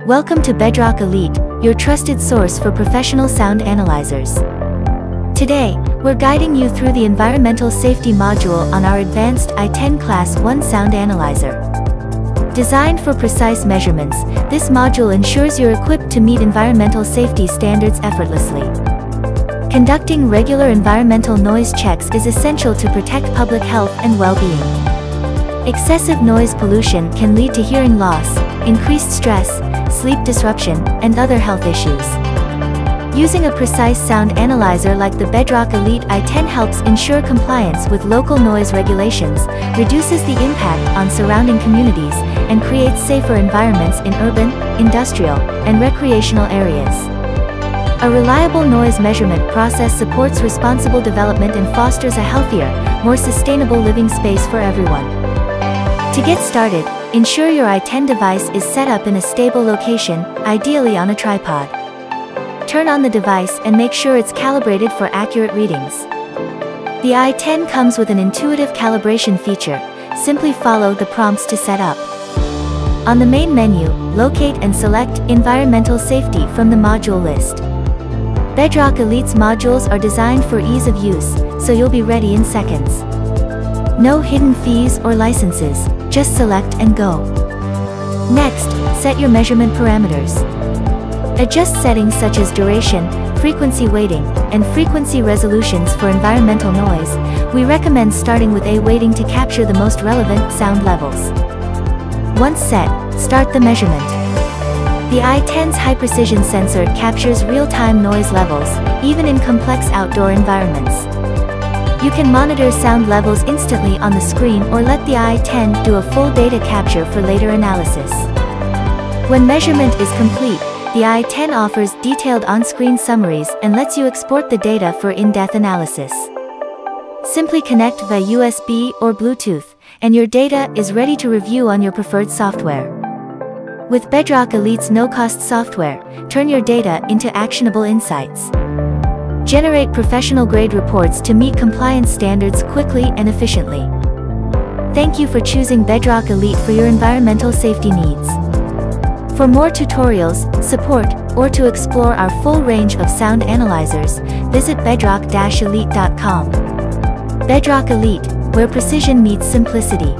Welcome to Bedrock Elite, your trusted source for professional sound analyzers. Today, we're guiding you through the environmental safety module on our advanced i10 Class 1 sound analyzer. Designed for precise measurements, this module ensures you're equipped to meet environmental safety standards effortlessly. Conducting regular environmental noise checks is essential to protect public health and well-being. Excessive noise pollution can lead to hearing loss, increased stress, sleep disruption, and other health issues. Using a precise sound analyzer like the Bedrock Elite i10 helps ensure compliance with local noise regulations, reduces the impact on surrounding communities, and creates safer environments in urban, industrial, and recreational areas. A reliable noise measurement process supports responsible development and fosters a healthier, more sustainable living space for everyone. To get started, ensure your i10 device is set up in a stable location, ideally on a tripod. Turn on the device and make sure it's calibrated for accurate readings. The i10 comes with an intuitive calibration feature. Simply follow the prompts to set up. On the main menu, locate and select Environmental Safety from the module list. Bedrock Elite's modules are designed for ease of use, so you'll be ready in seconds. No hidden fees or licenses, just select and go. Next, set your measurement parameters. Adjust settings such as duration, frequency weighting, and frequency resolutions for environmental noise. We recommend starting with A weighting to capture the most relevant sound levels. Once set, start the measurement. The i10's high-precision sensor captures real-time noise levels, even in complex outdoor environments. You can monitor sound levels instantly on the screen or let the i10 do a full data capture for later analysis. When measurement is complete, the i10 offers detailed on-screen summaries and lets you export the data for in-depth analysis. Simply connect via USB or Bluetooth, and your data is ready to review on your preferred software. With Bedrock Elite's no-cost software, turn your data into actionable insights. Generate professional-grade reports to meet compliance standards quickly and efficiently. Thank you for choosing Bedrock Elite for your environmental safety needs. For more tutorials, support, or to explore our full range of sound analyzers, visit bedrock-elite.com. Bedrock Elite, where precision meets simplicity.